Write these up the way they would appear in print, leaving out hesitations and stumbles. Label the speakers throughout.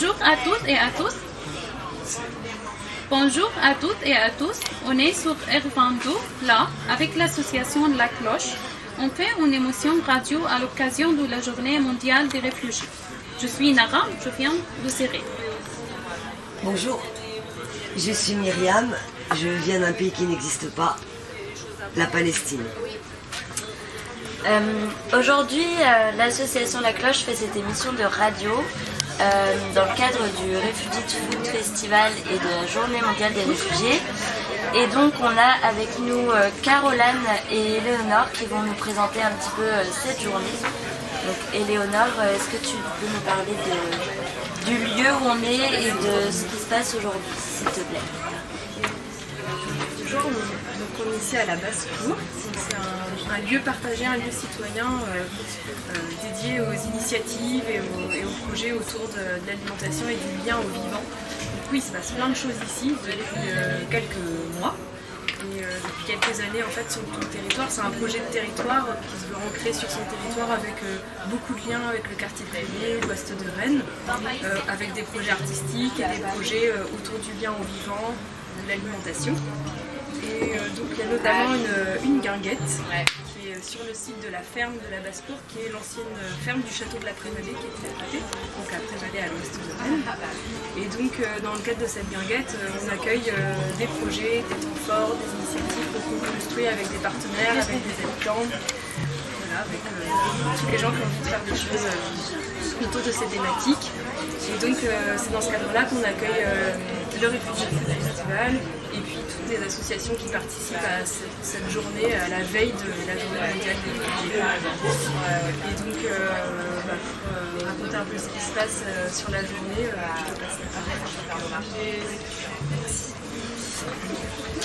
Speaker 1: Bonjour à toutes et à tous. Bonjour à toutes et à tous. On est sur R22, là, avec l'association La Cloche. On fait une émission radio à l'occasion de la Journée mondiale des réfugiés. Je suis Nara, je viens de Syrie.
Speaker 2: Bonjour, je suis Myriam, je viens d'un pays qui n'existe pas, la Palestine.
Speaker 3: Aujourd'hui, l'association La Cloche fait cette émission de radio dans le cadre du Refugee Food Festival et de la Journée mondiale des réfugiés. Et donc on a avec nous Caroline et Éléonore qui vont nous présenter un petit peu cette journée. Donc Éléonore, est-ce que tu peux nous parler du lieu où on est et de ce qui se passe aujourd'hui, s'il te plaît?
Speaker 4: Toujours, donc on est ici à la Basse-Cour. C'est un lieu partagé, un lieu citoyen dédié aux initiatives et aux projets autour de l'alimentation et du lien au vivant. Donc oui, il se passe plein de choses ici depuis quelques mois. Et depuis quelques années en fait sur tout le territoire. C'est un projet de territoire qui se veut ancrer sur son territoire avec beaucoup de liens avec le quartier de Payet, l'ouest de Rennes, avec des projets artistiques et des projets autour du lien au vivant, de l'alimentation. Et donc il y a notamment une guinguette qui est sur le site de la ferme de la Basse-Cour, qui est l'ancienne ferme du château de la Prémalée qui était à côté, donc la Prémalée à l'ouest de Rennes. Et donc dans le cadre de cette guinguette, on accueille des projets, des temps forts, des initiatives qu'on construit avec des partenaires, avec des habitants, voilà, avec tous les gens qui ont envie de faire des choses autour de ces thématiques. Et donc c'est dans ce cadre-là qu'on accueille le Refugee Food Festival et puis toutes les associations qui participent à cette journée, à la veille de la journée mondiale des réfugiés. Et donc pour raconter un peu ce qui se passe sur la journée, je peux passer la parole.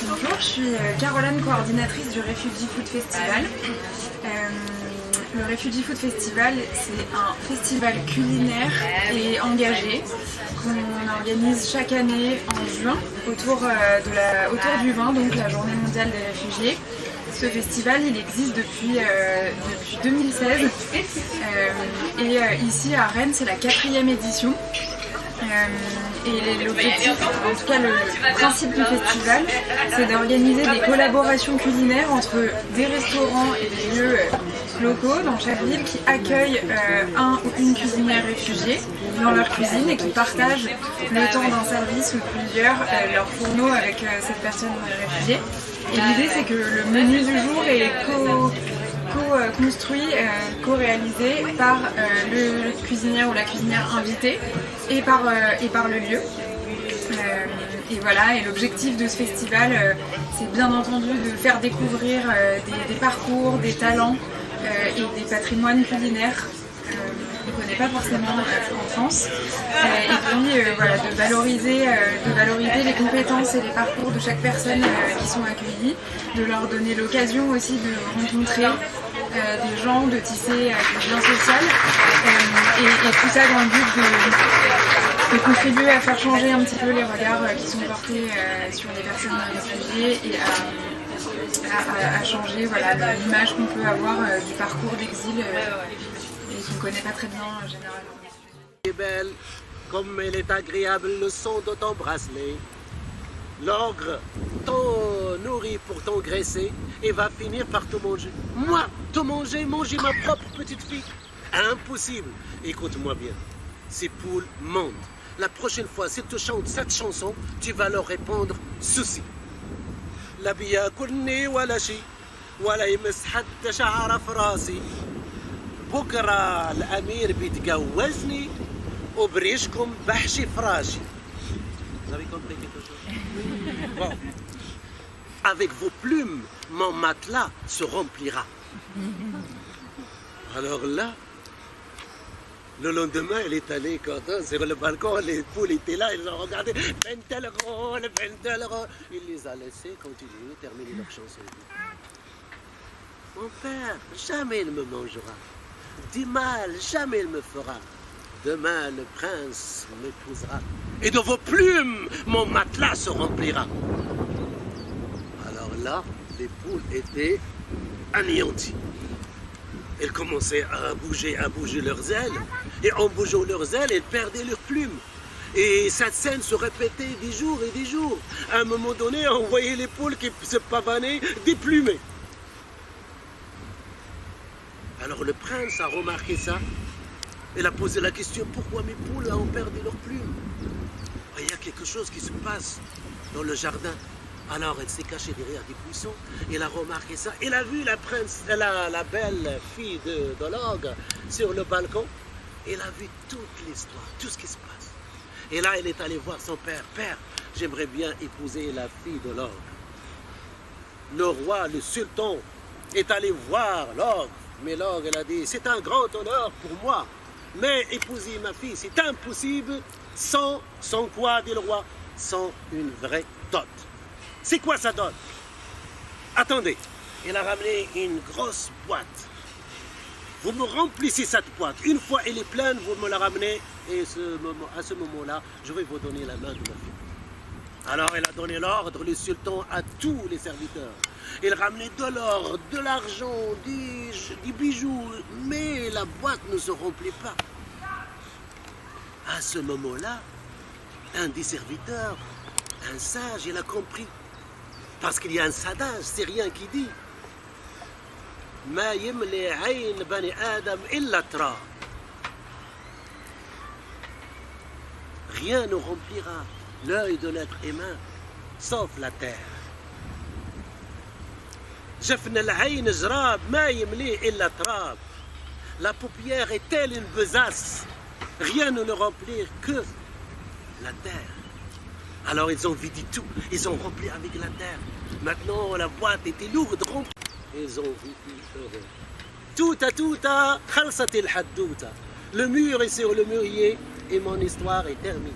Speaker 5: Bonjour, je suis Caroline, coordinatrice du Refugee Food Festival. Le Refugee Food Festival, c'est un festival culinaire et engagé qu'on organise chaque année en juin autour du vin, donc la Journée mondiale des réfugiés. Ce festival, il existe depuis 2016 et ici à Rennes, c'est la 4e édition. Et l'objectif, en tout cas le principe du festival, c'est d'organiser des collaborations culinaires entre des restaurants et des lieux locaux dans chaque ville qui accueillent un ou une cuisinière réfugiée dans leur cuisine et qui partagent le temps d'un service ou plusieurs leurs fourneaux avec cette personne réfugiée. Et l'idée, c'est que le menu du jour est co-construit, co-réalisé par le cuisinier ou la cuisinière invitée et par le lieu. Et voilà, et l'objectif de ce festival, c'est bien entendu de faire découvrir des parcours, des talents et des patrimoines culinaires qu'on ne connaît pas forcément en France. Et puis voilà, de valoriser les compétences et les parcours de chaque personne qui sont accueillies, de leur donner l'occasion aussi de rencontrer des gens, de tisser des liens sociaux et tout ça dans le but de contribuer à faire changer un petit peu les regards qui sont portés sur les personnes réfugiées et à changer voilà, l'image qu'on peut avoir du parcours d'exil et qu'on ne connaît pas très bien généralement.
Speaker 6: Elle est belle, comme elle est agréable le son de ton bracelet. L'ogre t'en nourrit pour t'engraisser et va finir par te manger. Moi, te manger ma propre petite fille. Impossible. Écoute-moi bien. Ces poules mentent. La prochaine fois, s'ils te chantent cette chanson, tu vas leur répondre ceci. لا بياكلني ولا شي ولا يمس حتى شعر في راسي بكره الامير بيتجوزني وبريشكم بحشي فراشي. Vous avez compris quelque chose? Bon. Avec vos plumes, mon matelas se remplira. Alors là, le lendemain, elle est allée contente sur le balcon, les poules étaient là, ils ont regardé, Bentelrol. Il les a laissés continuer, terminer leur chanson. Mon père, jamais il me mangera. Du mal, jamais il me fera. Demain, le prince m'épousera. Et de vos plumes, mon matelas se remplira. Alors là, les poules étaient anéanties. Elles commençaient à bouger leurs ailes. Et en bougeant leurs ailes, elles perdaient leurs plumes. Et cette scène se répétait des jours et des jours. À un moment donné, on voyait les poules qui se pavanaient déplumées. Alors le prince a remarqué ça. Il a posé la question, pourquoi mes poules ont perdu leurs plumes? Il y a quelque chose qui se passe dans le jardin. Alors elle s'est cachée derrière des buissons. Il a remarqué ça. Il a vu la belle fille de l'ogre sur le balcon. Il a vu toute l'histoire, tout ce qui se passe. Et là, il est allé voir son père. Père, j'aimerais bien épouser la fille de l'ogre. Le roi, le sultan, est allé voir l'ogre. Mais l'ogre, il a dit, c'est un grand honneur pour moi. Mais épouser ma fille, c'est impossible sans quoi, dit le roi, sans une vraie dot. C'est quoi sa dot? Attendez, il a ramené une grosse boîte. Vous me remplissez cette boîte. Une fois elle est pleine, vous me la ramenez. Et à ce moment-là, je vais vous donner la main de ma fille. Alors il a donné l'ordre, le sultan, à tous les serviteurs. Il ramenait de l'or, de l'argent, des bijoux. Mais la boîte ne se remplit pas. À ce moment-là, un des serviteurs, un sage, il a compris. Parce qu'il y a un sadage, c'est rien qui dit. Ma yimli ayn bani Adam illa tra. Rien ne remplira l'œil de l'être humain, sauf la terre. جفن العين جراب ما يمليه إلا تراب. La paupière est telle une besace. Rien ne le remplit que la terre. Alors ils ont vidé tout. Ils ont rempli avec la terre. Maintenant la boîte était lourde, remplie. Ils ont vécu heureux. Touta, khalsat el haddouta. Le mur est sur le mûrier et mon histoire est terminée.